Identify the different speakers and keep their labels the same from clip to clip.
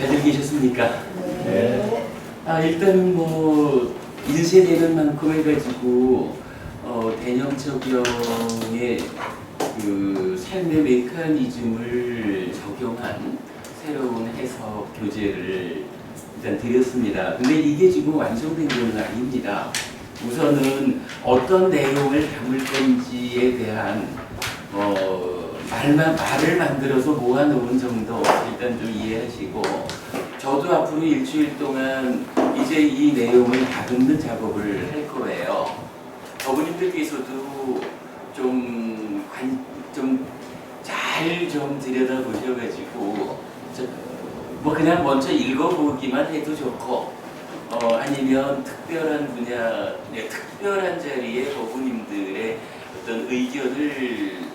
Speaker 1: 잘들 계셨습니까? 네. 일단은 뭐 인쇄되는 만큼 해가지고 대념 적용의 그 삶의 메커니즘을 적용한 새로운 해석 교재를 일단 드렸습니다. 근데 이게 지금 완성된 건 아닙니다. 우선은 어떤 내용을 담을 건지에 대한 말을 만들어서 모아놓은 정도 일단 좀 이해하시고, 저도 앞으로 일주일 동안 이제 이 내용을 다듬는 작업을 할 거예요. 어머님들께서도 좀 잘 좀 들여다보셔가지고 뭐 그냥 먼저 읽어보기만 해도 좋고, 아니면 특별한 분야, 특별한 자리에 어머님들의 어떤 의견을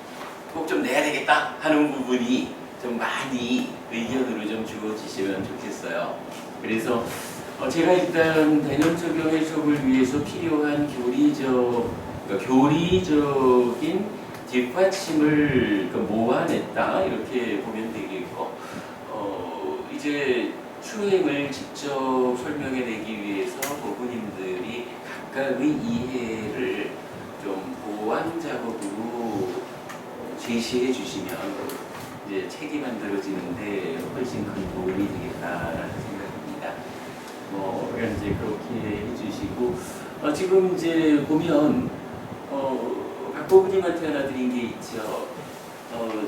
Speaker 1: 꼭 좀 내야 되겠다 하는 부분이 좀 많이 의견으로 좀 주어지시면 좋겠어요. 그래서 제가 일단 대념 적용 해석을 위해서 필요한 교리적인 뒷받침을 모아냈다 이렇게 보면 되겠고, 이제 수행을 직접 설명해내기 위해서 부부님들이 각각의 이해를 좀 보완 작업으로 제시해 주시면 이제 책이 만들어지는데 훨씬 큰 도움이 되겠다라는 생각입니다. 뭐 이제 그렇게 해주시고, 지금 이제 보면 박 부부님한테 하나 드린 게 있죠.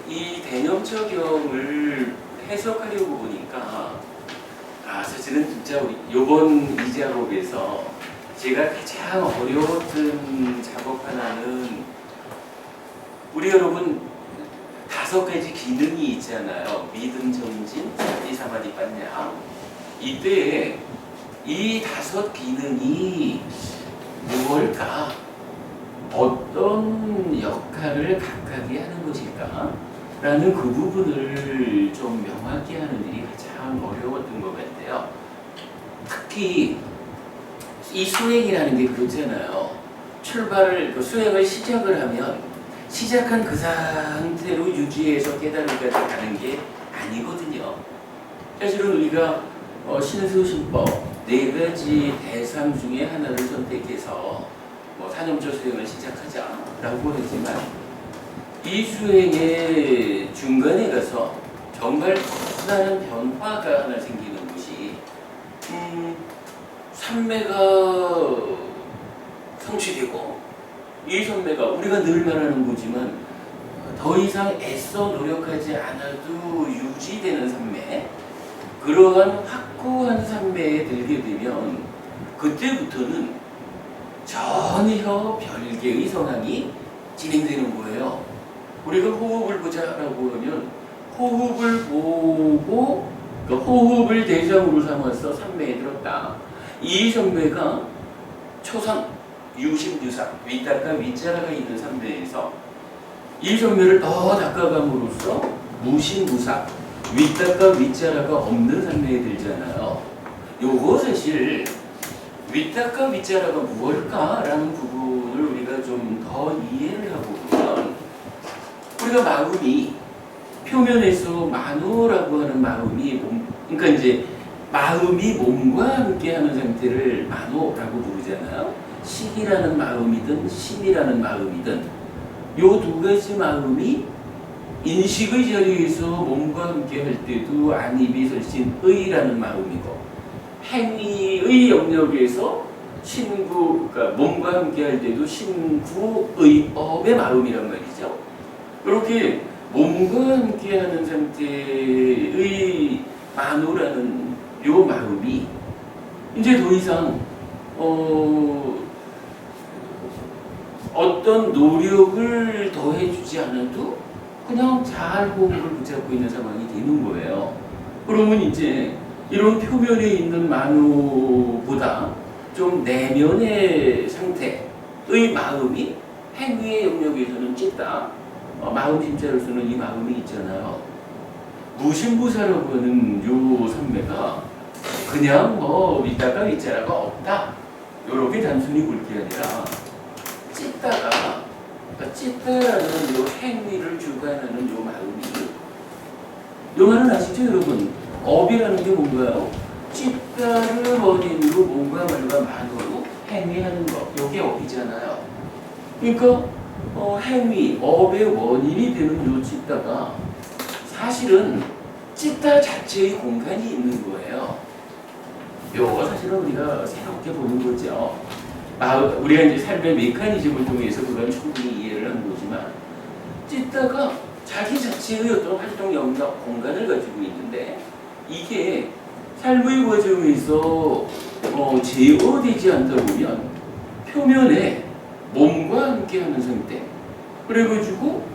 Speaker 1: 이 대념 적용을 해석하려고 보니까 사실은 진짜 우리 요번 이 작업에서 제가 가장 어려웠던 작업 하나는, 우리 여러분 5가지 기능이 있잖아요. 믿음, 정진, 사디, 사마디, 빠냐. 이때 이 5 기능이 무엇일까? 어떤 역할을 각각이 하는 것일까? 라는 그 부분을 좀 명확히 하는 일이 가장 어려웠던 것 같아요. 특히 이 수행이라는 게 그렇잖아요. 수행을 시작을 하면 시작한 그 상태로 유지해서 깨달음까지 가는 게 아니거든요. 사실은 우리가 신수신법 4가지 대상 중에 하나를 선택해서 사념조 수행을 시작하자라고 하지만, 이 수행의 중간에 가서 정말 커다란 변화가 하나 생기는 것이 삼매가 성취되고, 이 삼매가 우리가 늘 말하는 거지만 더 이상 애써 노력하지 않아도 유지되는 삼매, 그러한 확고한 삼매에 들게 되면 그때부터는 전혀 별개의 상황이 진행되는 거예요. 우리가 호흡을 보자라고 하면 호흡을 보고 호흡을 대상으로 삼아서 삼매에 들었다. 이 삼매가 초상, 유심, 유상, 윗닦아 윗자라가 있는 삼매에서 이 삼매를 더 닦아감으로써 무심, 무상, 윗닦아 윗자라가 없는 삼매에 들잖아요. 요거 사실 윗닦아 윗자라가 무엇일까라는 부분을 우리가 좀 더 이해를 하고 보면, 우리가 마음이 표면에서 만호라고 하는 마음이 그러니까 이제 마음이 몸과 함께하는 상태를 만호라고 부르잖아요. 식이라는 마음이든 심이라는 마음이든 요 2가지 마음이 인식의 자리에서 몸과 함께할 때도 안입이 설신 의라는 마음이고, 행위의 영역에서 그러니까 몸과 함께할 때도 신구의 업의 마음이란 말이죠. 그렇게 몸과 함께하는 상태의 만호라는 요 마음이 이제 더 이상 어떤 노력을 더해주지 않아도 그냥 잘 호흡을 붙잡고 있는 상황이 되는 거예요. 그러면 이제 이런 표면에 있는 만호보다 좀 내면의 상태의 마음이 행위의 영역에서는 찢다. 마음 심자로서는 이 마음이 있잖아요. 무심부사라고 하는 요 삼매가 그냥 윗다가 윗자라가 없다, 요렇게 단순히 볼 게 아니라 찢다가, 그러니까 찢다라는 요 행위를 주관하는 요 마음이, 요 말은 아시죠 여러분? 업이라는 게 뭔가요? 찢다를 원인으로 뭔가 말과 만으로 행위하는 것. 이게 업이잖아요. 그러니까 행위, 업의 원인이 되는 요 찢다가 사실은 찢다 자체의 공간이 있는 거예요. 요거 사실은 우리가 새롭게 보는 거죠. 우리가 이제 삶의 메커니즘을 통해서 그건 충분히 이해를 하는 거지만 찢다가 자기 자체의 어떤 활동 영역 공간을 가지고 있는데 이게 삶의 과정에서 제어되지 않다 보면 표면에 몸과 함께하는 상태 그래가지고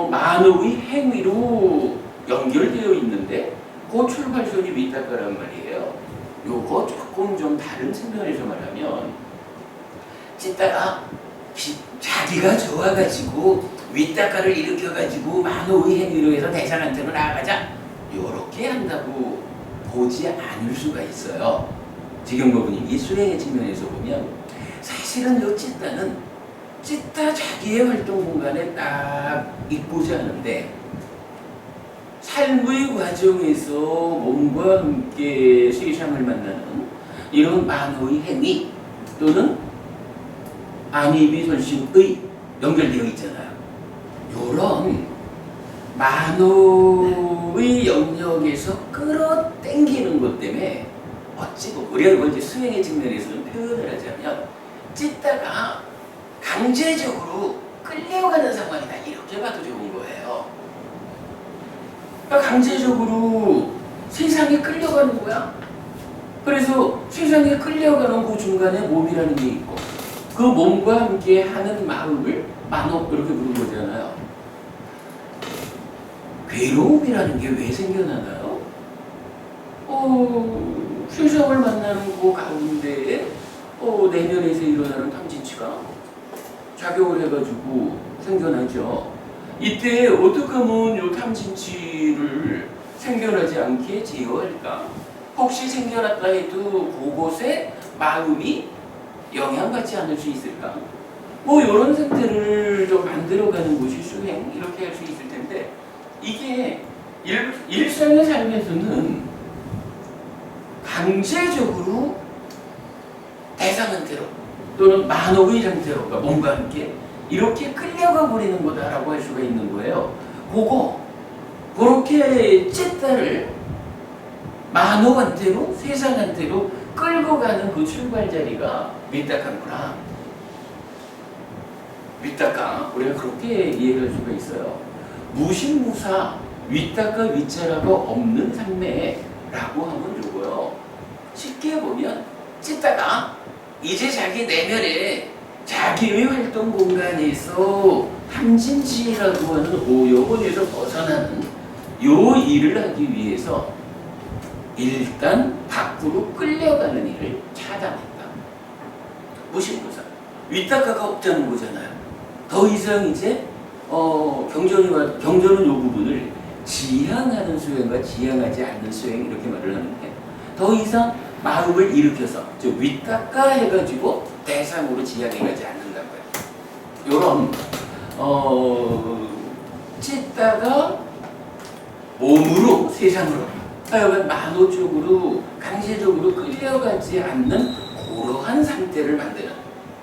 Speaker 1: 만의 행위로 연결되어 있는데 그 출발선이 윗닦아란 말이에요. 요거 조금 좀 다른 측면에서 말하면 찢다가 자기가 좋아가지고 윗닦아를 일으켜가지고 만호의 행위로 해서 대상한테로 나아가자 요렇게 한다고 보지 않을 수가 있어요. 지경법부님 이 수행의 측면에서 보면 사실은 요 찢다는 찢다 자기의 활동 공간에 딱 있고자 하는데 삶의 과정에서 몸과 함께 세상을 만나는 이런 만호의 행위 또는 안이비설심의 연결되어 있잖아요. 이런 만호의 영역에서 끌어당기는 것 때문에 어찌고 우리가 이걸 이제 수행의 측면에서는 표현을 하자면 찢다가 강제적으로 끌려가는 상황이다 이렇게 봐도 좋은 거예요. 그러니까 강제적으로 세상에 끌려가는 거야. 그래서 세상에 끌려가는 그 중간에 몸이라는 게 있고 그 몸과 함께 하는 마음을 만호 이렇게 부른 거잖아요. 괴로움이라는 게 왜 생겨나나요? 세상을 만나는 그 가운데에 내면에서 일어나는 탐진치가 작용을 해가지고 생겨나죠. 이때 어떻게 하면 이 탐진치를 생겨나지 않게 제어할까? 혹시 생겨났다 해도 그곳에 마음이 영향받지 않을 수 있을까? 이런 상태를 좀 만들어가는 것이 수행 이렇게 할 수 있을 텐데 이게 일상의 삶에서는 강제적으로 대상한테로 또는 만호의 상태로 그러니까 몸과 함께 이렇게 끌려가 버리는 거다라고 할 수가 있는 거예요. 그렇게 찢다를 만호한테로 세상한테로 끌고 가는 그 출발 자리가 윗닦아구나. 윗닦아 우리가 그렇게 이해할 수가 있어요. 무신무사 윗닦아 윗자라가 없는 상매라고 하면 요거요. 쉽게 보면 찢다가 이제 자기 내면에 자기의 활동 공간에서 탐진치라고 하는 오염원에서 벗어나는 요 일을 하기 위해서 일단 밖으로 끌려가는 일을 차단했다. 무신무사 윗닦아가 없다는 거잖아요. 더 이상 이제 경전은 요 부분을 지향하는 수행과 지향하지 않는 수행 이렇게 말을 하는데 더 이상 마음을 일으켜서 즉 윗닦아 해가지고 대상으로 지향해가지 않는다고요. 요런 찢다가 몸으로 세상으로 하여간 만호 쪽으로 강제적으로 끌려가지 않는 그러한 상태를 만드는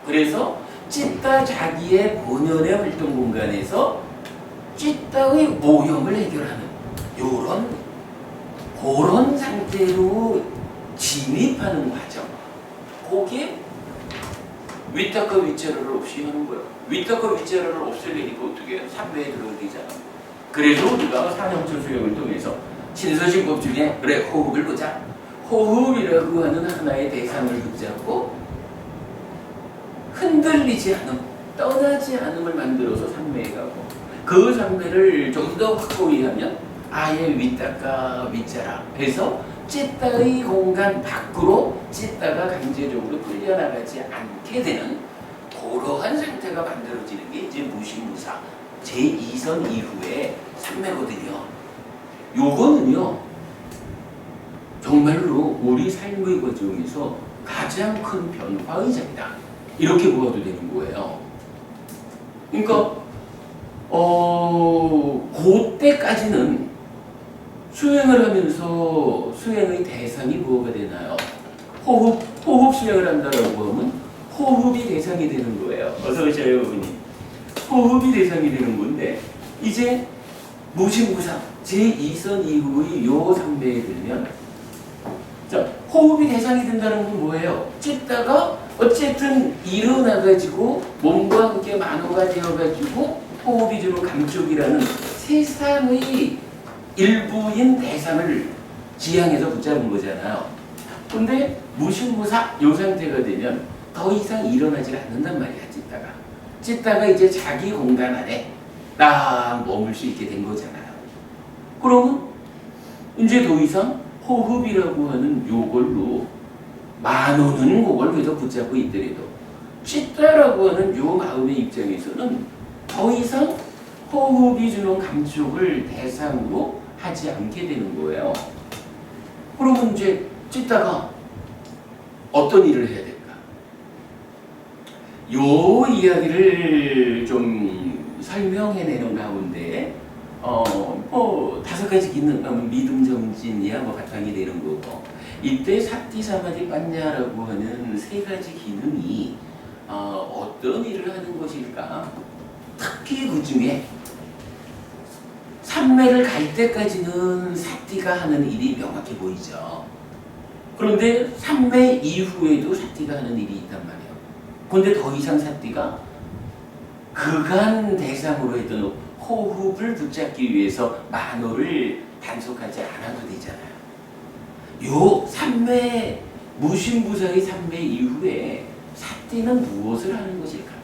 Speaker 1: 그래서 찢다 자기의 본연의 활동 공간에서 찢다의 모형을 해결하는 그런 상태로 진입하는 과정 그게 윗닦아 윗자라를 없이 하는 거예요. 윗닦아 윗자라를 없애려니까 어떻게 해요? 삼매에 들어야 되잖아. 그래서 우리가 산영철 수행을 통해서 신서신법 중에 그래 호흡을 보자. 호흡이라고 하는 하나의 대상을 붙잡고 흔들리지 않음, 떠나지 않음을 만들어서 삼매에 가고 그 삼매를 좀 더 확고히 하면 아예 윗닦아 윗자라 해서 찢다의 공간 밖으로 찢다가 강제적으로 끌려나가지 않게 되는 그러한 상태가 만들어지는 게 이제 무신무사 제2선 이후의 삼매거든요. 요거는요 정말로 우리 삶의 과정에서 가장 큰 변화의 장이다 이렇게 보아도 되는 거예요. 그러니까 그때까지는 수행을 하면서 수행의 대상이 뭐가 되나요? 호흡 수행을 한다라고 하면 호흡이 대상이 되는 거예요. 어서 오셔요, 어머니. 호흡이 대상이 되는 건데 이제 무신무상 제2선 이후의 요 삼매에 들면 자, 호흡이 대상이 된다는 건 뭐예요? 찢다가 어쨌든 일어나가지고 몸과 함께 만호가 되어가지고 호흡이 주는 감촉이라는 세상의 일부인 대상을 지향해서 붙잡은 거잖아요. 근데 무신무사 요 상태가 되면 더 이상 일어나지 않는단 말이야. 찢다가 이제 자기 공간 안에 딱 머물 수 있게 된 거잖아요. 그러면 이제 더 이상 호흡이라고 하는 요걸로 만호는 그걸 계속 붙잡고 있더라도 찢다라고 하는 요 마음의 입장에서는 더 이상 호흡이 주는 감촉을 대상으로 하지 않게 되는 거예요. 그러면 이제 찢다가 어떤 일을 해야 될까? 요 이야기를 좀 설명해내는 가운데 뭐 5가지 기능, 믿음 정진이야 뭐 바탕이 되는 거고 이때 사티 사마디 빠냐라고 하는 3가지 기능이 어떤 일을 하는 것일까? 특히 그 중에 삼매를 갈 때까지는 사티가 하는 일이 명확해 보이죠. 그런데 삼매 이후에도 사티가 하는 일이 있단 말이에요. 그런데 더 이상 사티가 그간 대상으로 했던 호흡을 붙잡기 위해서 만호를 단속하지 않아도 되잖아요. 요 삼매 무신무사의 삼매 이후에 사티는 무엇을 하는 것일까?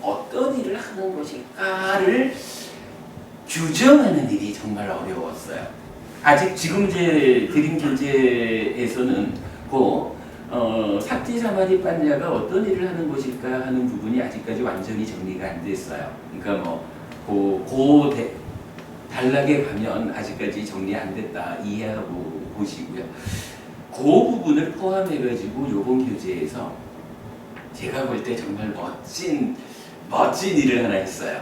Speaker 1: 어떤 일을 하는 것일까를 규정하는 일이 정말 어려웠어요. 아직 지금 이제 드린 교재에서는 사티 사마디 빠냐가 어떤 일을 하는 것일까 하는 부분이 아직까지 완전히 정리가 안 됐어요. 그러니까 단락에 가면 아직까지 정리 안 됐다 이해하고 보시고요. 그 부분을 포함해가지고 요번 교재에서 제가 볼 때 정말 멋진 일을 하나 했어요.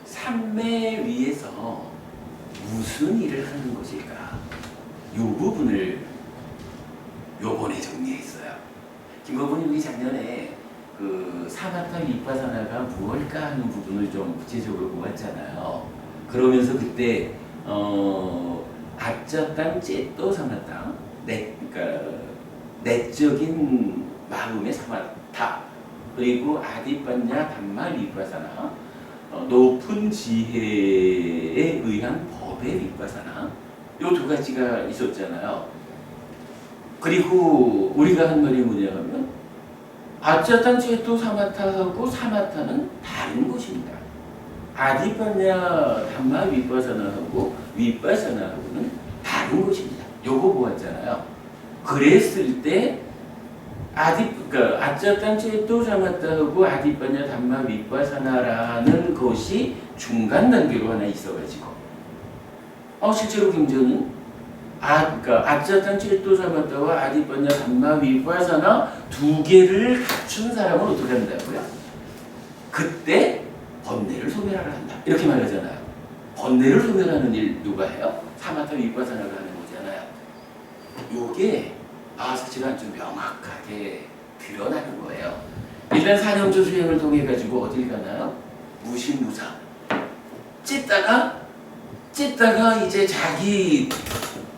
Speaker 1: 삼매 위에서 무슨 일을 하는 것일까? 요 부분을 요번에 정리했어요. 김거분이 작년에 그 사마타 위파사나가 무엇일까 하는 부분을 좀 구체적으로 보았잖아요. 그러면서 그때 아짜땅 째또 사마타 그러니까 내적인 마음의 사마타 그리고 아디빠냐 담마 위파사나 높은 지혜에 의한 법의 위파사나 요 2가지가 있었잖아요. 그리고 우리가 한 말이 뭐냐면 아짜땅 째또 사마타하고 사마타는 다른 것입니다. 아디빠냐 담마 위파사나하고 위파사나하고는 다른 것입니다. 요거 보았잖아요. 그랬을 때 그러니까 아짜땅 째또 사마타하고 아디빠냐 담마 위파사나라는 것이 중간 단계로 하나 있어가지고 실제로 경전은 그러니까 아짜땅 째또 사마타와 아디빠냐 담마 위파사나 2개를 갖춘 사람은 어떻게 한다고요? 그때 번뇌를 소멸하라 한다. 이렇게 말하잖아요. 번뇌를 소멸하는 일 누가 해요? 사마타 위파사나가 하는 거잖아요. 요게 사실은 좀 명확하게 드러나는 거예요. 일단 사념조 수행을 통해 가지고 어딜 가나요? 무신무사. 찢다가 이제 자기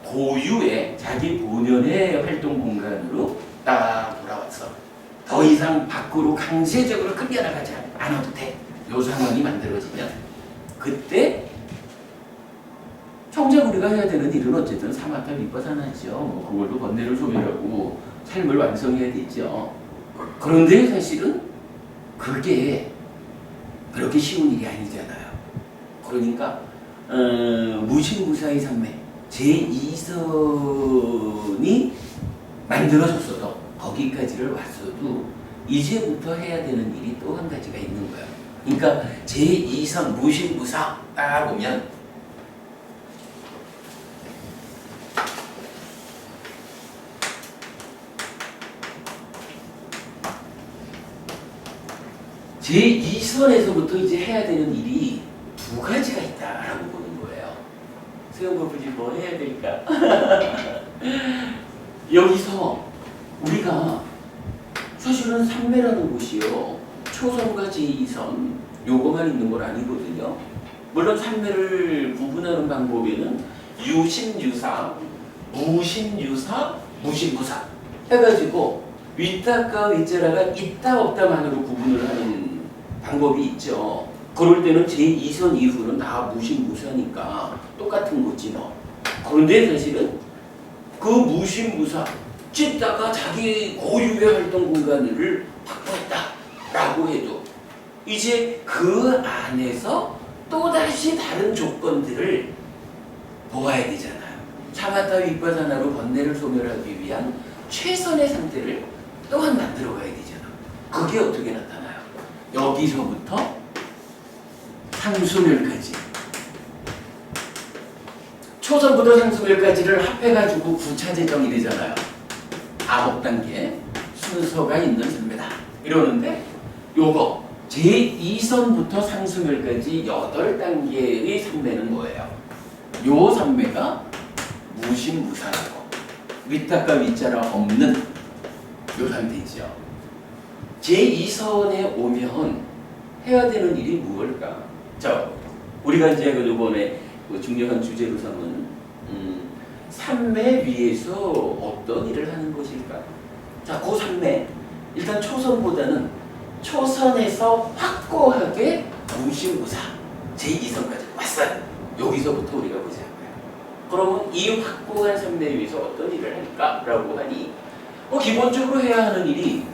Speaker 1: 고유의 자기 본연의 활동 공간으로 딱 돌아왔어. 더 이상 밖으로 강제적으로 끌려나가지 않아도 돼. 요 상황이 만들어지면 그때 정작 우리가 해야 되는 일은 어쨌든 사마타 위파사나죠. 그걸로 번뇌를 소멸하고 삶을 완성해야 되죠. 그런데 사실은 그게 그렇게 쉬운 일이 아니잖아요. 그러니까 무신무사의 삼매 제2선이 만들어졌어도 거기까지를 왔어도 이제부터 해야 되는 일이 또 한 가지가 있는 거예요. 그러니까 제2선 무신무사 딱 보면 제2선에서부터 이제 해야 되는 일이 2가지가 있다라고 보는 거예요. 수영고프지 뭐 해야 될까? 여기서 우리가 사실은 삼매라는 곳이요, 초선과 제2선 요거만 있는 건 아니거든요. 물론 삼매를 구분하는 방법에는 유심유사, 무심유사, 무심무사 해가지고 윗다가 윗자라가 있다 없다만으로 구분을 하는 방법이 있죠. 그럴 때는 제2선 이후는 다 무심무사니까 똑같은 거지 뭐. 그런데 사실은 그 무심무사 찢다가 자기 고유의 활동 공간을 확보했다라고 해도 이제 그 안에서 또다시 다른 조건들을 보아야 되잖아요. 차마타 윗바사나로 번뇌를 소멸하기 위한 최선의 상태를 또한 만들어 가야 되잖아. 그게 어떻게 나타나요? 여기서부터 상수멸까지, 초선부터 상수멸까지를 합해가지고 9차 제정이 되잖아요. 암흑 단계 순서가 있는 선배다 이러는데, 요거 제2선부터 상수멸까지 8단계의 선배는 뭐예요? 요 선배가 무심무사라고, 윗다가 윗자라 없는 요 상태죠. 제2선에 오면 해야 되는 일이 무엇일까? 자, 우리가 이제 이번에 중요한 주제로 삼은 삼매 위에서 어떤 일을 하는 것일까? 자, 그 삼매 일단 초선보다는 초선에서 확고하게 무심무사 제2선까지 왔어요. 여기서부터 우리가 보자고요. 그러면 이 확고한 삼매 위에서 어떤 일을 할까라고 하니, 기본적으로 해야 하는 일이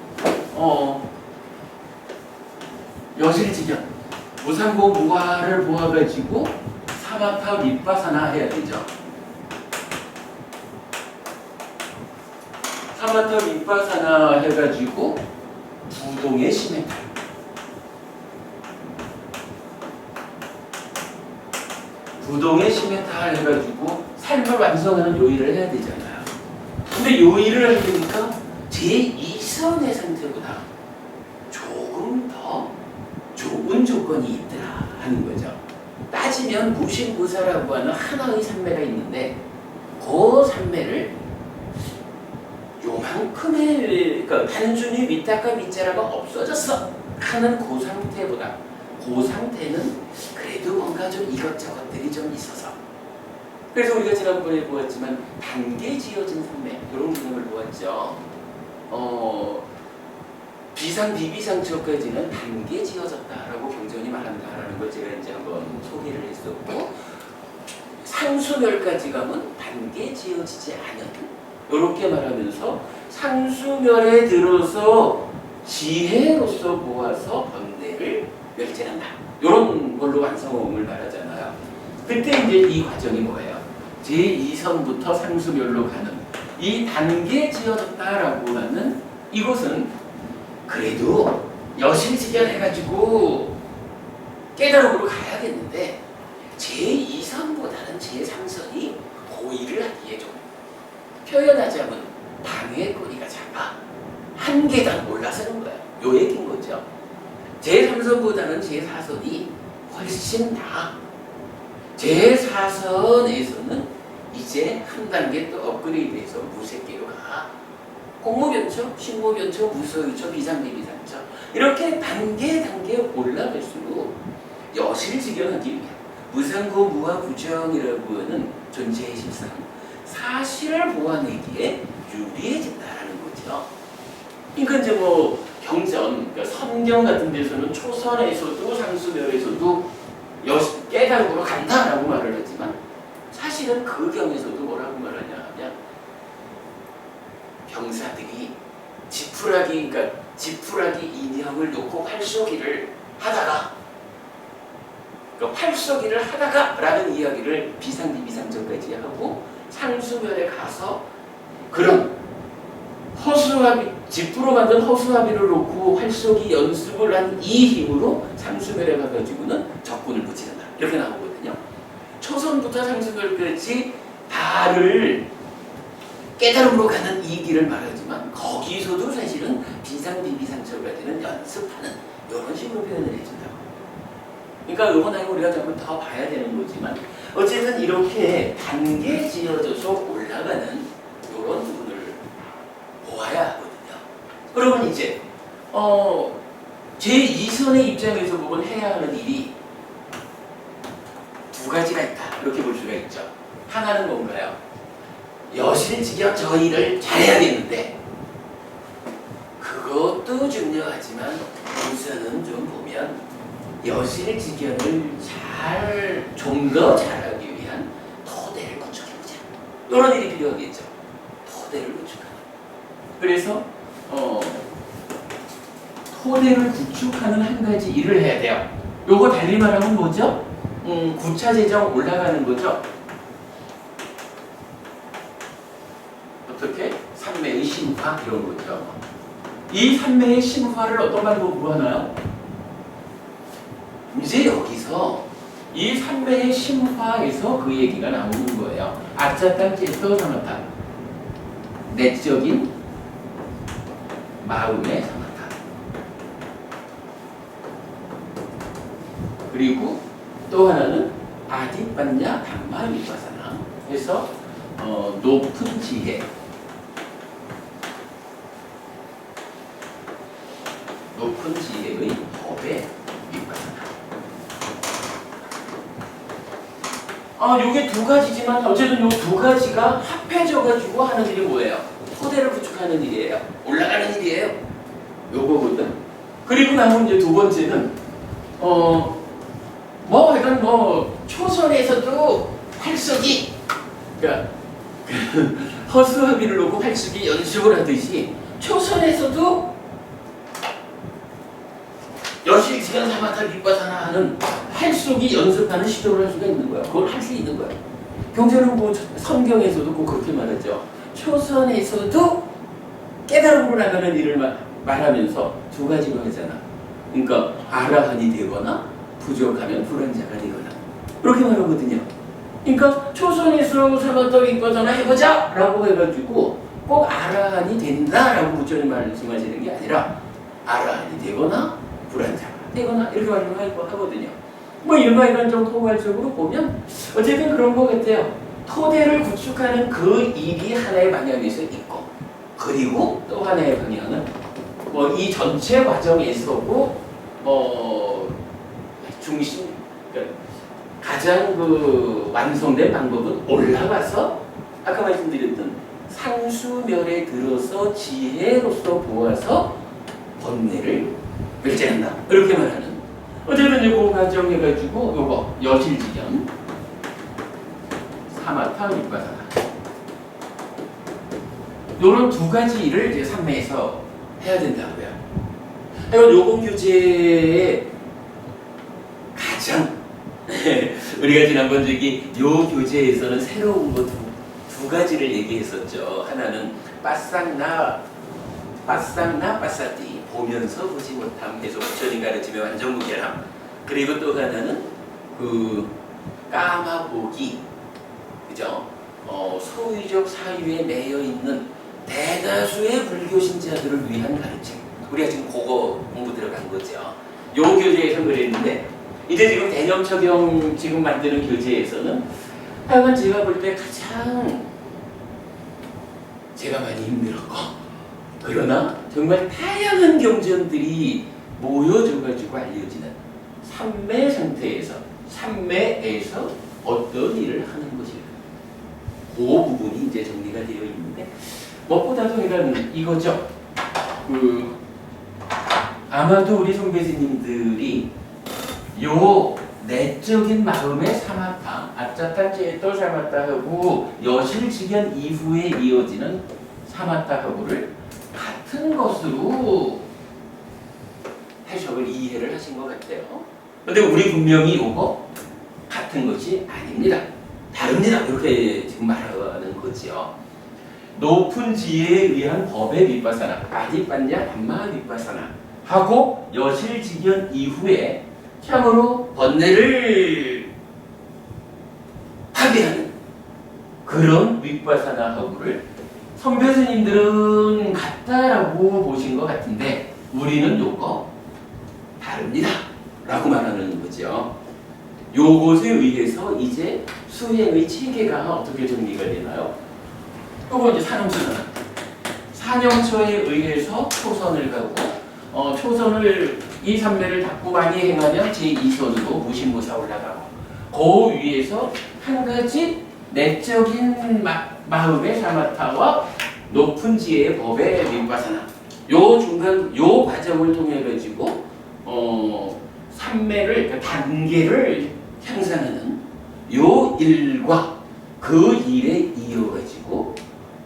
Speaker 1: 여실직연 무상고 무화를 모아가지고 사마타 윗바사나 해야 되죠. 사마타 윗바사나 해가지고 부동의 시멘탈, 부동의 시멘탈 해가지고 삶을 완성하는 요일을 해야 되잖아요. 근데 요일을 하려니까 제2선의 상태보다 조금 더 좋은 조건이 있더라 하는 거죠. 따지면 무심무사라고 하는 하나의 산매가 있는데, 그 산매를 요만큼의, 그러니까 단순히 윗다가 윗자라가 없어졌어 하는 그 상태보다, 그 상태는 그래도 뭔가 좀 이것저것들이 좀 있어서, 그래서 우리가 지난번에 보았지만 단계 지어진 산매 이런 개념을 보았죠. 비상 비비상처까지는 단계 지어졌다라고 경전이 말한다라는 걸 제가 이제 한번 소개를 했었고, 상수멸까지 가면 단계 지어지지 않은, 이렇게 말하면서 상수멸에 들어서 지혜로서 모아서 번뇌를 멸진한다, 이런 걸로 완성을 말하잖아요. 그때 이제 이 과정이 뭐예요? 제2선부터 상수멸로 가는 이 단계 지어졌다라고 하는 이것은 그래도 여실직연해가지고 깨달음으로 가야겠는데, 제2선보다는 제3선이 고의를 하기에 좀, 표현하자면 방해거리가 작아. 한 계단 올라서는 거야. 요 얘기인 거죠. 제3선보다는 제4선이 훨씬 나아. 제4선에서는 이제 한 단계 또 업그레이드해서 무색계로 가. 공무변처, 신무변처, 무서의처, 비상비비상처, 이렇게 단계 올라갈수록 여실직연하기 위해 무상고 무화부정이라고 하는 존재의 실상, 사실을 모아내기에 유리해진다라는 거죠. 그러니까 이제 뭐 경전, 그러니까 선경 같은 데서는 초선에서도 상수멸에서도 깨달음으로 간다라고 말을 했지만, 사실은 그 경에서도 뭐라고 말하냐 하면, 병사들이 지푸라기 인형을 놓고 활쏘기를 하다가, 활쏘기를 하다가 라는 이야기를 비상비비상전까지 하고, 상수멸에 가서 그런 허수아비, 지푸로 만든 허수아비를 놓고 활쏘기 연습을 한 이 힘으로 상수멸에 가가지고는 적군을 무찌른다, 이렇게 나오거든요. 초선부터 상수멸까지 다를 깨달음으로 가는 이 길을 말하지만, 거기서도 사실은 비상비비상처가 되는 연습하는 이런 식으로 표현을 해준다고. 그러니까 이건 우리가 조금 더 봐야 되는 거지만, 어쨌든 이렇게 단계 지어져서 올라가는 이런 부분을 보아야 하거든요. 그러면 이제 제2선의 입장에서 보면 해야 하는 일이 두 가지가 있다. 이렇게 볼 수가 있죠. 하나는 뭔가요? 여실직여 저 일을 잘해야겠는데 그것도 중요하지만 우선은 좀 보면 여실직연을 좀 더 잘하기 위한 토대를 구축해보자. 이런 일이 필요하겠죠. 토대를 구축하는. 그래서 토대를 구축하는 한 가지 일을 해야 돼요. 요거 달리 말하면 뭐죠? 구차 재정 올라가는 거죠. 어떻게? 산매의 심화 이런 거죠. 이 산매의 심화를 어떤 방법으로 하나요? 이제 여기서 이 산매의 심화에서 그 얘기가 나오는 거예요. 아짜땅 째떠 사마타. 내적인 마음의 사마타. 그리고 또 하나는 아디빠냐 담마 위파사나 해서 높은 지혜, 높은 지혜의 법의 위파사나. 요게 두 가지지만 어쨌든 요 두 가지가 합해져가지고 하는 일이 뭐예요? 토대를 구축하는 일이에요. 올라가는 일이에요. 요거거든. 그리고 남은 이제 두 번째는 이건 초선에서도 활쏘기, 그러니까 허수아비를 놓고 활쏘기 연습을 하듯이 초선에서도 여실직연 사마타 밑바사나 하는 활쏘기 연습하는 시도를 할 수가 있는 거야. 그걸 할 수 있는 거야. 경제는 성경에서도 꼭 그렇게 말하죠. 초선에서도 깨달음으로 나가는 일을 말하면서 두 가지로 하잖아. 그러니까 아라한이 되거나 부족하면 불안자가 되거나 그렇게 말하거든요. 그러니까 초선에서 사마타 밑바사나 해보자 라고 해가지고 꼭 아라한이 된다라고 부처님 말씀하시는 게 아니라 아라한이 되거나 불안자가 되거나 이렇게 말하거든요. 일반적으로 좀 포괄적으로 보면 어쨌든 그런 것 같아요. 토대를 구축하는 그 일이 하나의 방향에서 있고, 그리고 또 하나의 방향은 이 전체 과정에서도 중심, 그러니까 가장 완성된 방법은 올라가서 아까 말씀드렸던 상수멸에 들어서 지혜로서 보아서 번뇌를 멸제한다. 이렇게 말하는. 어쨌든 이거 가정해가지고 요거 여실직연 사마타 밑바사나 요런 두 가지 일을 이제 삼매에서 해야 된다고요. 요번 교재의 가장 우리가 지난번 요 교재에서는 새로운 거 두 가지를 얘기했었죠. 하나는 빠싹나 보면서 보지 못함 해서 부처님 가르침의 완전무결함. 그리고 또 하나는 까마보기, 그죠? 소유적 사유에 매여 있는 대다수의 불교 신자들을 위한 가르침. 우리가 지금 그거 공부 들어간 거죠. 요 교재에서 그랬는데 이제 지금 대념처경 지금 만드는 교재에서는 하여간 제가 볼 때 가장 제가 많이 힘들었고, 그러나 정말 다양한 경전들이 모여져가지고 알려지는 삼매 상태에서, 삼매에서 어떤 일을 하는 것일까. 그 부분이 이제 정리가 되어 있는데, 무엇보다도 이런 이거죠. 아마도 우리 송배스님들이 요 내적인 마음의 사마타, 아짜땅 째떠 사마타하고 여실직연 이후에 이어지는 사마타하고를 같은 것으로 해석을 이해를 하신 것 같아요. 근데 우리 분명히 요거 같은 것이 아닙니다. 다릅니다. 이렇게 지금 말하는 거지요. 높은 지혜에 의한 법의 밑바사나, 아디빠냐 담마 밑바사나 하고 여실직연 이후에 참으로 번뇌를 파괴하는 그런 윗바사나하고를 선배스님들은 같다라고 보신 것 같은데 우리는 요거 다릅니다 라고 말하는 거죠. 요것에 의해서 이제 수행의 체계가 어떻게 정리가 되나요? 요거 이제 산영초잖아. 산영초에 의해서 초선을 가고 초선을 이 산매를 닦고 많이 행하면 제2선으로 무신무사 올라가고 그 위에서 한 가지 내적인 마음의 사마타와 높은 지혜의 법의 윗바사나 요 중간 요 과정을 통해 가지고 산매를 그러니까 단계를 향상하는 요 일과 그 일에 이어가지고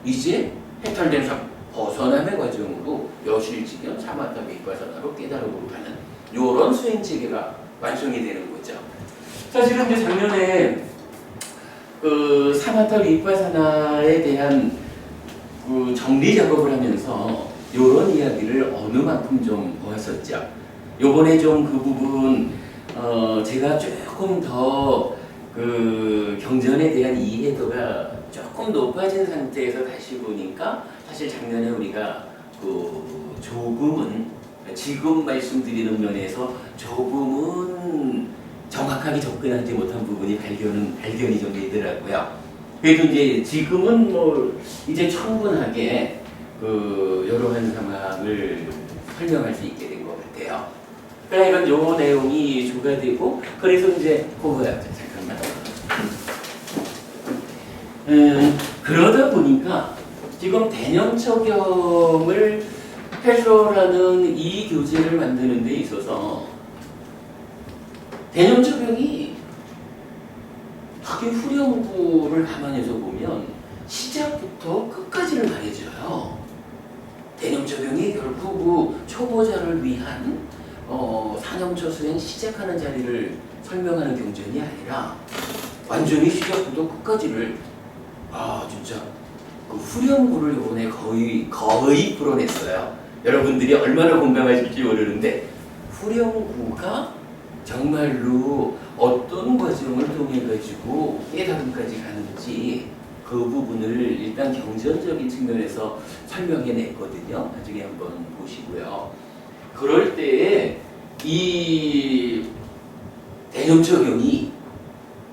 Speaker 1: 이제 해탈된 벗어남의 과정으로 여실지경 사마타 윗바사나로 깨달음으로 가는 요런 수행 체계가 완성이 되는 거죠. 사실은 이제 작년에 그 사마타 윗바사나에 대한 그 정리 작업을 하면서 요런 이야기를 어느 만큼 좀 보았었죠. 요번에 좀 그 부분 제가 조금 더 그 경전에 대한 이해도가 조금 높아진 상태에서 다시 보니까 사실 작년에 우리가 그 조금은 지금 말씀드리는 면에서 조금은 정확하게 접근하지 못한 부분이 발견이 좀 되더라고요. 그래도 이제 지금은 뭐 이제 충분하게 그 여러한 상황을 설명할 수 있게 된 것 같아요. 그러니까 이런 요 내용이 주가 되고 그래서 이제 그거야 잠깐만. 그러다 보니까 지금 대념처경을 해설하는 이 교재를 만드는 데 있어서 대념처경이 하긴 후렴구를 감안해서 보면 시작부터 끝까지를 말해줘요. 대념처경이 결국 그 초보자를 위한 산영처 수행 시작하는 자리를 설명하는 경전이 아니라 완전히 시작부터 끝까지를 진짜 그 후렴구를 이번에 거의 풀어냈어요. 여러분들이 얼마나 공감하실지 모르는데 후렴구가 정말로 어떤 과정을 통해 가지고 깨달음까지 가는지 그 부분을 일단 경전적인 측면에서 설명해 냈거든요. 나중에 한번 보시고요. 그럴 때에 이 대념처경이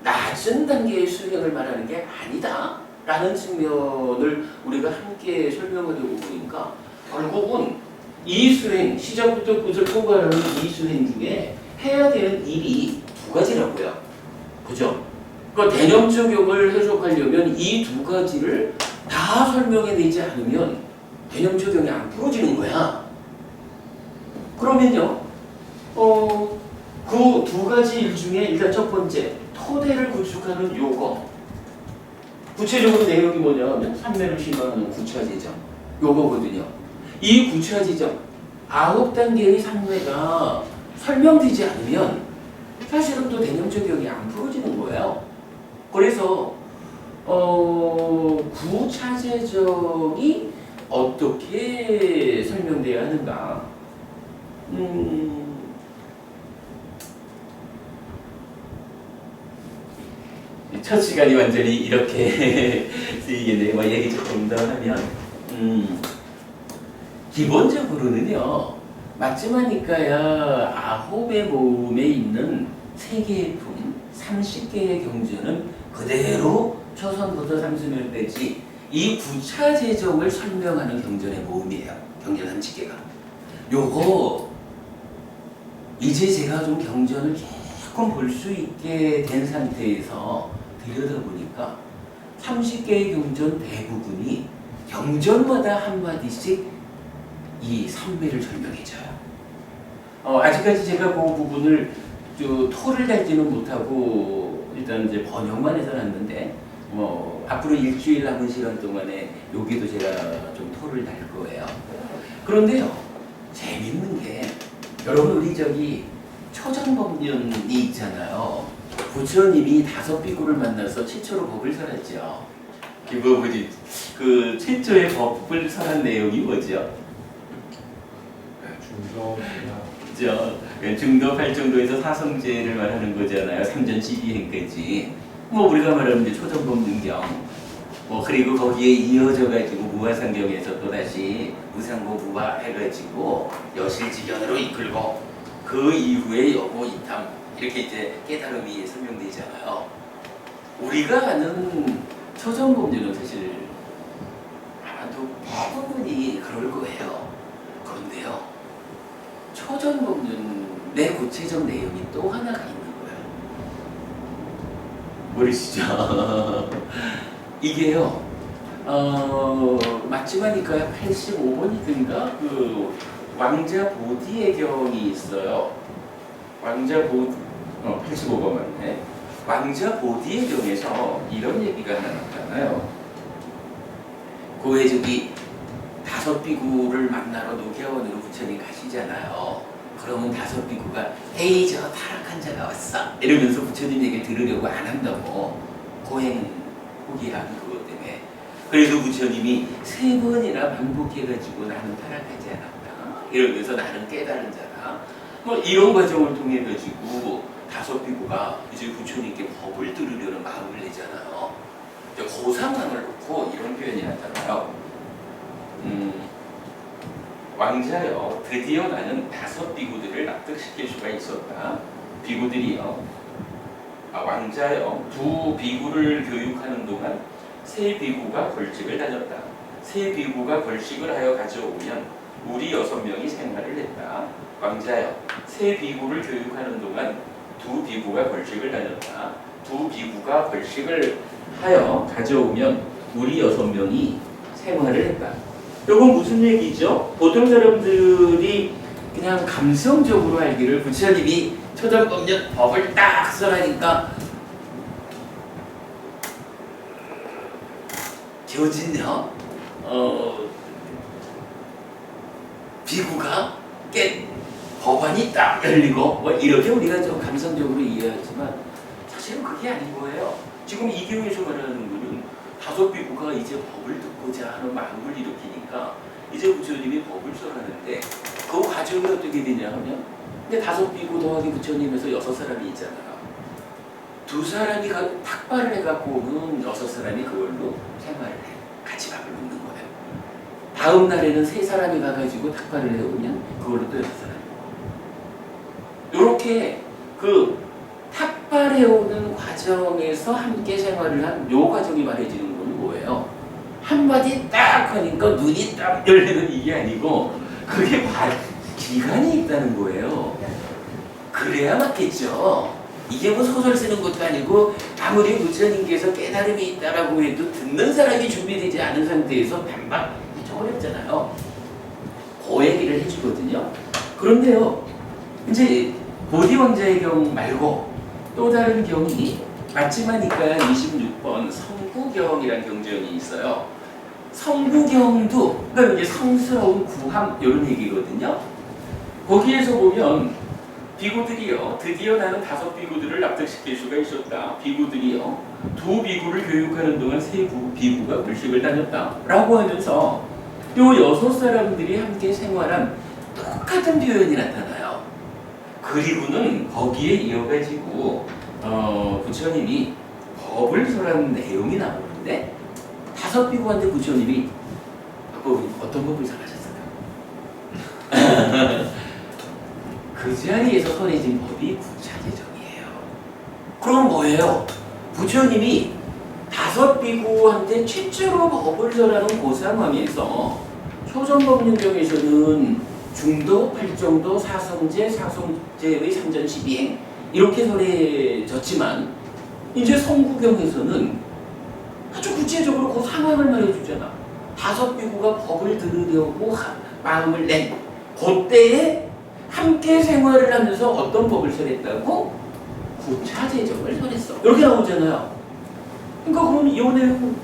Speaker 1: 낮은 단계의 수행을 말하는 게 아니다 라는 측면을 우리가 함께 설명하려고 보니까 결국은 이 수행, 시작부터 끝을 통과하는 이 수행 중에 해야 되는 일이 두 가지라고요. 그죠? 그러니까 대념처경을 해석하려면 이 두 가지를 다 설명해내지 않으면 대념처경이 안 풀어지는 거야. 그러면요, 그 두 가지 일 중에 일단 첫 번째, 토대를 구축하는 요거. 구체적으로 내용이 뭐냐면 산매를 심화하는 구차지정. 요거거든요. 이 구차지정, 9단계의 산매가 설명되지 않으면 사실은 또 대념처경이 안 풀어지는 거예요. 그래서 구차재정이 어떻게 설명돼야 하는가? 첫 시간이 완전히 이렇게 쓰이겠네요. 뭐 얘기 조금 더 하면 기본적으로는요. 마츠마니카야 9의 모음에 있는 3개의 품, 30개의 경전은 그대로 초선부터 삼수멸까지 이 구차재정을 설명하는 경전의 모음이에요. 경전 30개가. 요거 이제 제가 좀 경전을 조금 볼 수 있게 된 상태에서 들여다보니까 30개의 경전 대부분이 경전마다 한마디씩 이 삼매를 설명해줘요. 아직까지 제가 그 부분을 토를 달지는 못하고 일단 이제 번역만 해서 놨는데 앞으로 일주일 남은 시간 동안에 여기도 제가 좀 토를 달 거예요. 그런데요, 재밌는 게 여러분 우리 저기 초정법륜이 있잖아요. 부처님이 5비구를 만나서 최초로 법을 설했죠. 그 최초의 법을 설한 내용이 뭐죠? 중도 8정도에서 사성제를 말하는 거잖아요. 3전 12행까지. 우리가 말하는 이제 초정법륜경. 그리고 거기에 이어져가지고 무화상경에서 또 다시 무상고 무화 해가지고 여실지견으로 이끌고 그 이후에 여고 이탐 이렇게 이제 깨달음이 설명되잖아요. 우리가 아는 초전법률은 사실 아마도 대부분이 그럴 거예요. 그런데요, 초전법률의 구체적 내용이 또 하나가 있는 거예요. 모르시죠? 이게요, 맞지마니까요 85번이든가 그 왕자 보디의 경이 있어요. 왕자 보디 85번 맞네. 왕자 보디의 경에서 이런 얘기가 나타나요. 고해 저기 다섯 비구를 만나러 노계원으로 부처님 가시잖아요. 그러면 다섯 비구가 에이 저 타락한 자가 왔어 이러면서 부처님 얘기 들으려고 안 한다고 고행 포기하는 그것 때문에. 그래서 부처님이 3번이나 반복해가지고 나는 타락하지 않았다 이러면서 나는 깨달은 자다 뭐 이런 과정을 통해 가지고 다섯 비구가 이제 부처님께 법을 들으려는 마음을 내잖아요. 그 상황을 놓고 이런 표현이 나타나요. 왕자여, 드디어 나는 다섯 비구들을 납득시킬 수가 있었다. 비구들이요, 왕자여, 두 비구를 교육하는 동안 세 비구가 벌칙을 다녔다. 세 비구가 벌칙을 하여 가져오면 우리 6명이 생활을 했다. 왕자여, 세 비구를 교육하는 동안 두 비구가 벌칙을 다녔다. 두 비구가 벌칙을 하여 가져오면 우리 6명이 생활을 했다. 이건 무슨 얘기죠? 보통 사람들이 그냥 감성적으로 알기를 부처님이 초전법률 법을 딱 써라니까 교진요 비구가 깬 법안이 딱 열리고 뭐 이렇게 우리가 좀 감성적으로 이해하지만 사실은 그게 아닌 거예요. 지금 이 경우에서 말하는 거는 다섯 비구가 이제 법을 듣고자 하는 마음을 일으키니까 이제 부처님이 법을 써라는데 그 과정이 어떻게 되냐 하면 근데 다섯 비구 더하기 부처님에서 6사람이 있잖아요. 2사람이 탁발을 해갖고 오는 6사람이 그걸로 생활을 해. 같이 밥을 먹는 거예요. 다음 날에는 3사람이 가가지고 탁발을 해오면 그걸로 또 6사람이 이렇게 그 탁발해오는 과정에서 함께 생활을 한 요 과정이 말해지는 건 뭐예요? 한마디 딱 하니까 눈이 딱 열리는 이게 아니고 그게 기간이 있다는 거예요. 그래야 맞겠죠. 이게 뭐 소설 쓰는 것도 아니고 아무리 부처님께서 깨달음이 있다라고 해도 듣는 사람이 준비되지 않은 상태에서 단박 좀 어렵잖아요. 그 얘기를 해주거든요. 그런데요, 이제 보디 왕자의 경 말고 또 다른 경이 맞지마니까 26번 성구경이라는 경전이 있어요. 성구경도 그러니까 이게 성스러운 구함 이런 얘기거든요. 거기에서 보면 비구들이요, 드디어 나는 5비구들을 납득시킬 수가 있었다. 비구들이요, 2비구를 교육하는 동안 3비구가 불식을 다녔다 라고 하면서 요 6사람들이 함께 생활한 똑같은 표현이 나타나요. 그리고는 거기에 이어가지고 부처님이 법을 설하는 내용이 나오는데 5비구한테 부처님이 어떤 법을 설하셨을까? 그 자리에서 선해진 법이 구차제정이에요. 그럼 뭐예요? 부처님이 5비구한테 최초로 법을 설하는 그 상황에서 초전법륜경에서는 중도, 팔정도, 사성제, 사성제의 3전12행 이렇게 설해졌지만 이제 성구경에서는 아주 구체적으로 그 상황을 말해주잖아. 5비구가 법을 들으려고 마음을 낸 그때에 함께 생활을 하면서 어떤 법을 설했다고? 구차제정을 설했어. 이렇게 나오잖아요. 그러니까 그럼 이 내용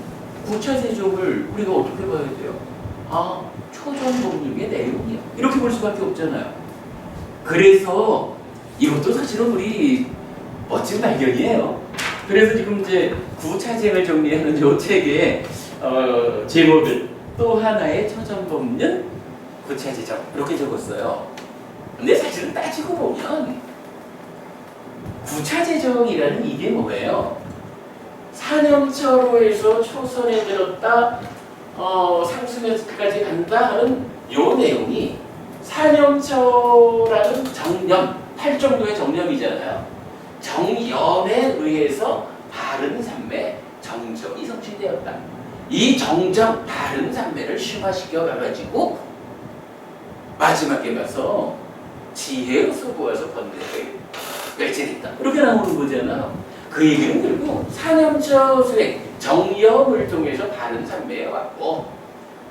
Speaker 1: 구차제정을 우리가 어떻게 봐야 돼요? 초전법륜의 내용이야. 이렇게 볼 수밖에 없잖아요. 그래서 이것도 사실은 우리 멋진 발견이에요. 그래서 지금 이제 구차제를 정리하는 이 책의 제목을 또 하나의 초전법륜 구차제정 이렇게 적었어요. 근데 사실은 따지고 보면 구차제정이라는 이게 뭐예요? 사념처로에서 초선에 들었다 상승에까지 간다 하는 요 내용이 사념처라는 정념, 8정도의 정념이잖아요. 정념에 의해서 바른 삼매 정정이 성취되었다. 이 정정 바른 삼매를 심화시켜 가가지고 마지막에 가서 지혜로 쏘고와서 번뇌를 멸진했다. 이렇게 나오는 거잖아. 그 얘기는 결국 사념처 수행 정염을 통해서 바른 삼매에 왔고,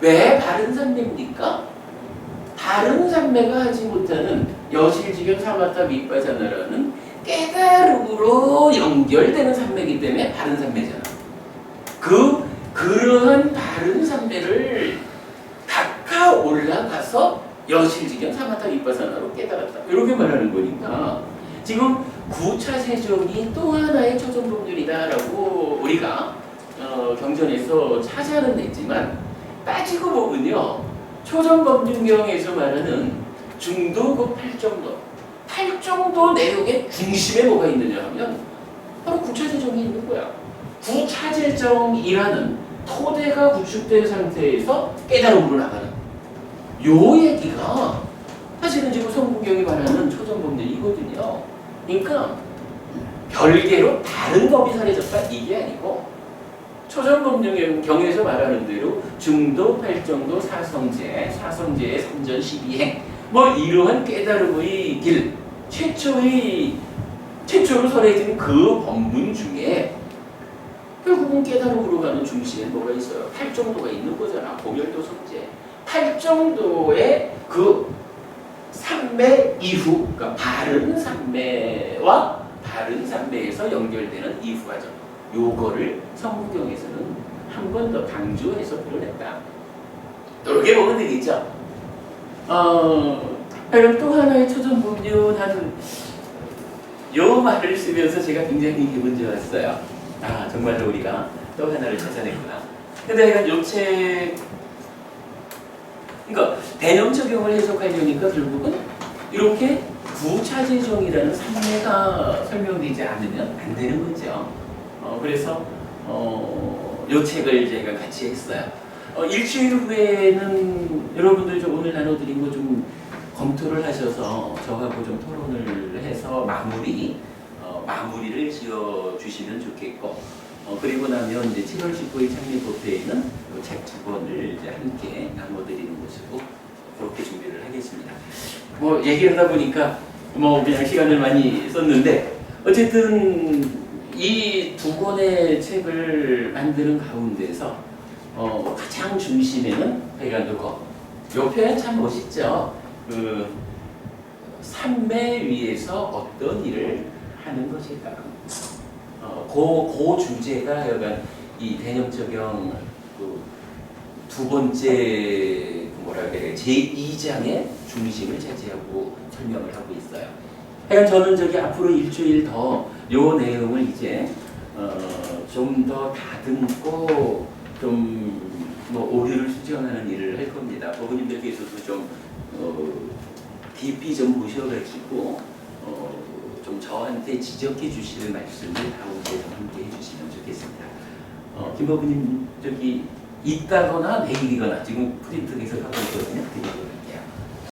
Speaker 1: 왜 바른 삼매입니까? 다른 삼매가 하지 못하는 여실지경 사마타 밑바사나라는 깨달음으로 연결되는 삼매이기 때문에 바른 삼매잖아. 그러한 바른 삼매를 닦아 올라가서 여실지경 사마타 밑바사나로 깨달았다. 이렇게 말하는 거니까 지금 구차세종이 또 하나의 초전법륜이다라고 우리가 경전에서 찾아는 냈지만, 따지고 보면요, 초전법륜경에서 말하는 중도, 팔정도 내용의 중심에 뭐가 있느냐 하면 바로 구차재정이 있는 거야. 구차재정이라는 토대가 구축된 상태에서 깨달음으로 나가는 요 얘기가 사실은 지금 성문경이 말하는 초전법륜이거든요. 그러니까 별개로 다른 법이 사라졌다 이게 아니고, 초전법륜경에서 말하는 대로 중도, 팔정도, 사성제의 3전 12행 뭐 이러한 깨달음의 길, 최초로 설해진 그 법문 중에 결국은 깨달음으로 가는 중심에 뭐가 있어요? 팔정도가 있는 거잖아. 고멸도 성제. 팔정도의 그 삼매 이후, 그러니까 바른 삼매와 바른 삼매에서 연결되는 이후 과정. 요거를 성문경에서는 한 번 더 강조해서 표현했다. 이렇게 보면 되겠죠. 그럼 또 하나의 초전법륜 요 말을 쓰면서 제가 굉장히 기분 좋았어요. 아, 정말로 우리가 또 하나를 찾아냈구나. 근데 약간 요 책, 그러니까 대념적용을 해석하려니까 결국은 이렇게 구차재정이라는 삼매가 설명되지 않으면 안 되는 거죠. 그래서 요 책을 제가 같이 했어요. 일주일 후에는 여러분들 저 오늘 나눠드린 거 좀 검토를 하셔서 저하고 좀 토론을 해서 마무리를 지어주시면 좋겠고, 그리고 나면 이제 7월 19일 창립법회에는 책 2권을 이제 함께 나눠드리는 것이고, 그렇게 준비를 하겠습니다. 뭐 얘기하다 보니까 뭐 그냥 시간을 많이 썼는데, 어쨌든 이 2권의 책을 만드는 가운데서 가장 중심에는 회관도거. 요 표현 참 멋있죠. 그 삼매 위에서 어떤 일을 하는 것일까. 그 주제가 약간 이 대념적용 그 두 번째 뭐라 그래 제2장의 중심을 차지하고 설명을 하고 있어요. 하여간 저는 저기 앞으로 일주일 더 요 내용을 이제 좀 더 다듬고 좀 뭐 오류를 수정하는 일을 할 겁니다. 부모님들께서도 좀 깊이 좀 보셔가지고 좀 저한테 지적해 주시는 말씀을 다음주에 함께 해주시면 좋겠습니다. 김 법부님 저기 있다거나 내일이거나 지금 프린트에서 하고 있거든요.